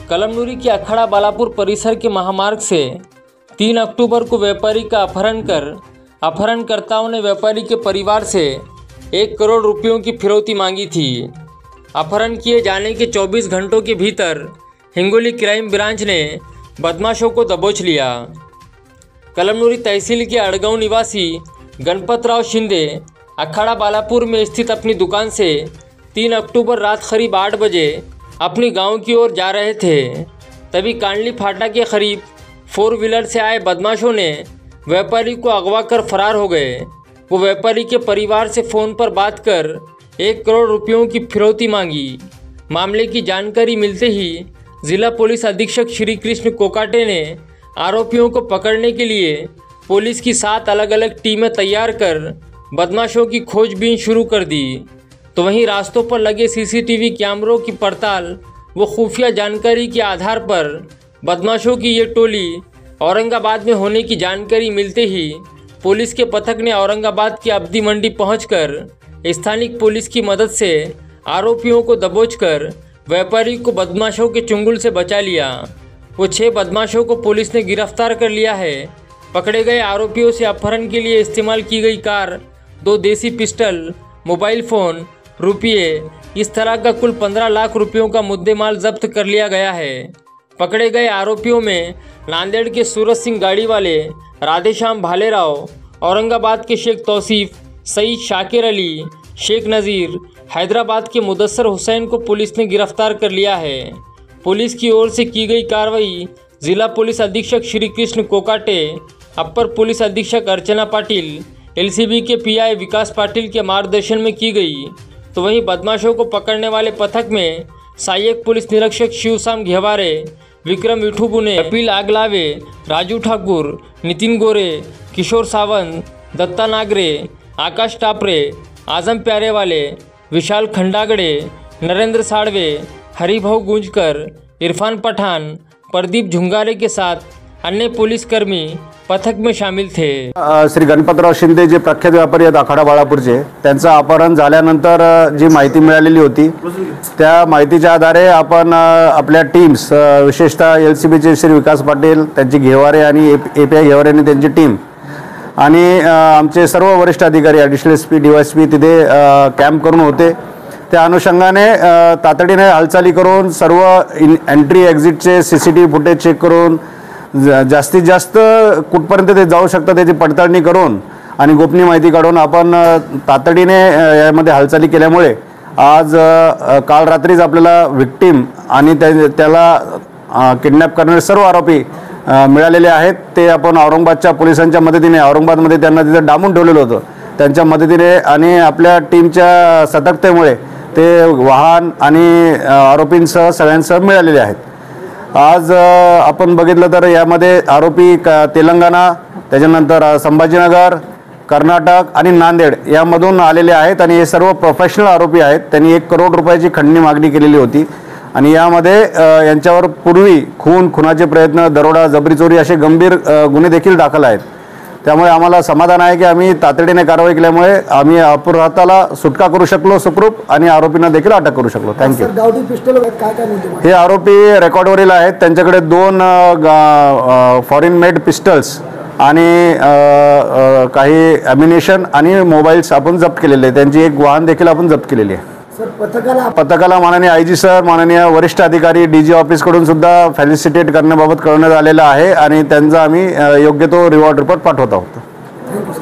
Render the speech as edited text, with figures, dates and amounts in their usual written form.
कलमनुरी के अखाड़ा बालापुर परिसर के महामार्ग से 3 अक्टूबर को व्यापारी का अपहरण कर अपहरणकर्ताओं ने व्यापारी के परिवार से 1 करोड़ रुपयों की फिरौती मांगी थी। अपहरण किए जाने के 24 घंटों के भीतर हिंगोली क्राइम ब्रांच ने बदमाशों को दबोच लिया। कलमनुरी तहसील के अड़गांव निवासी गणपतराव शिंदे अखाड़ा बालापुर में स्थित अपनी दुकान से 3 अक्टूबर रात करीब 8 बजे अपनी गांव की ओर जा रहे थे। तभी कांडली फाटा के करीब 4 व्हीलर से आए बदमाशों ने व्यापारी को अगवा कर फरार हो गए। वो व्यापारी के परिवार से फ़ोन पर बात कर 1 करोड़ रुपयों की फिरौती मांगी। मामले की जानकारी मिलते ही जिला पुलिस अधीक्षक श्री कृष्ण कोकाटे ने आरोपियों को पकड़ने के लिए पुलिस की 7 अलग अलग टीमें तैयार कर बदमाशों की खोजबीन शुरू कर दी। तो वहीं रास्तों पर लगे सीसीटीवी कैमरों की पड़ताल व खुफिया जानकारी के आधार पर बदमाशों की ये टोली औरंगाबाद में होने की जानकारी मिलते ही पुलिस के पथक ने औरंगाबाद की अब्दी मंडी पहुंचकर स्थानीय पुलिस की मदद से आरोपियों को दबोचकर व्यापारी को बदमाशों के चुंगल से बचा लिया। वो 6 बदमाशों को पुलिस ने गिरफ्तार कर लिया है। पकड़े गए आरोपियों से अपहरण के लिए इस्तेमाल की गई कार, 2 देसी पिस्टल, मोबाइल फ़ोन, रुपये, इस तरह का कुल 15 लाख रुपयों का मुद्देमाल जब्त कर लिया गया है। पकड़े गए आरोपियों में नांदेड़ के सूरज सिंह गाड़ी वाले, राधेश्याम भालेराव, औरंगाबाद के शेख तौसीफ, सईद शाकिर अली, शेख नज़ीर, हैदराबाद के मुदस्सर हुसैन को पुलिस ने गिरफ्तार कर लिया है। पुलिस की ओर से की गई कार्रवाई जिला पुलिस अधीक्षक श्री कृष्ण कोकाटे, अपर पुलिस अधीक्षक अर्चना पाटिल, एलसीबी के पीआई विकास पाटिल के मार्गदर्शन में की गई। तो वहीं बदमाशों को पकड़ने वाले पथक में सहायक पुलिस निरीक्षक शिवशाम घेवारे, विक्रम विठूबुने, कपिल आगलावे, राजू ठाकुर, नितिन गोरे, किशोर सावंत, दत्ता नागरे, आकाश टापरे, आजम प्यारेवाले, विशाल खंडागड़े, नरेंद्र साड़वे, हरिभाऊ गुंजकर, इरफान पठान, प्रदीप झुंगारे के साथ अन्य पुलिसकर्मी पथक में शामिल थे। श्री गणपतराव शिंदे जे प्रख्यात व्यापारी आहेत अखाडा बाळापूरचे, त्यांचं अपहरण झाल्यानंतर जी माहिती मिळालेली होती त्या माहितीच्या आधारे आपण आपल्या टीम्स, विशेषतः एलसीबीचे श्री विकास पाटील, त्यांची घेवारे आणि एपीआय घेवारे आणि त्यांची टीम आणि आमचे सर्व वरिष्ठ अधिकारी, ॲडिशनल एसपी, डीवायएसपी तिथे कॅम्प करून होते। त्या अनुषंगाने तातडीने हालचाली करून सर्व एंट्री एक्झिटचे सीसीटीव्ही फुटेज चेक करून जास्तीत जास्त कुठपर्यंत ते जाऊ शकतात त्याची पडताळणी करून आणि गोपनीय माहिती काढून आपण तातडीने यामध्ये हालचाली केल्यामुळे आज काल रात्रीच आपल्याला विक्टिम आणि त्याला किडनॅप करणारे सर्व आरोपी मिळालेले आहेत। ते आपण औरंगाबादच्या पोलिसांच्या मदतीने, औरंगाबादमध्ये त्यांना तिथे डांबून ठेवलेलं होतं, त्यांच्या मदतीने आणि आपल्या टीमच्या सतर्कतेमुळे ते वाहन आणि आरोपींसह सगळ्यांसह मिळालेले आहेत। आज आपण बघितलं तर यामध्ये आरोपी तेलंगणा, त्याच्यानंतर संभाजीनगर, कर्नाटक आणि नांदेड यामधून आलेले आहेत आणि हे सर्व प्रोफेशनल आरोपी आहेत। त्यांनी 1 करोड रुपयाची खंडणी मागणी केलेली होती आणि यामध्ये यांच्यावर पूर्वी खुनाचे प्रयत्न, दरोडा, जबरी चोरी असे गंभीर गुन्हे देखील दाखल आहेत। त्यामुळे आम्हाला समाधान आहे की आम्ही तातडीने कारवाई केल्यामुळे आम्ही अपराधाला सुटका करू शकलो सुखरूप आणि आरोपींना देखील अटक करू शकलो। थँक्यू। गावठी पिस्टल काय हे आरोपी रेकॉर्डवरील आहेत, त्यांच्याकडे 2 फॉरेन मेड पिस्टल्स आणि काही ॲम्युनिशन आणि मोबाईल्स आपण जप्त केलेले आहेत। त्यांची 1 वाहन देखील आपण जप्त केलेली आहे। पथकाला माननीय आयजी सर, माननीय वरिष्ठ अधिकारी, डीजी ऑफिसकडून सुद्धा फेलिसिटेट करण्याबाबत कळवण्यात आलेलं आहे आणि त्यांचा आम्ही योग्य तो रिवॉर्ड रिपोर्ट पाठवत आहोत।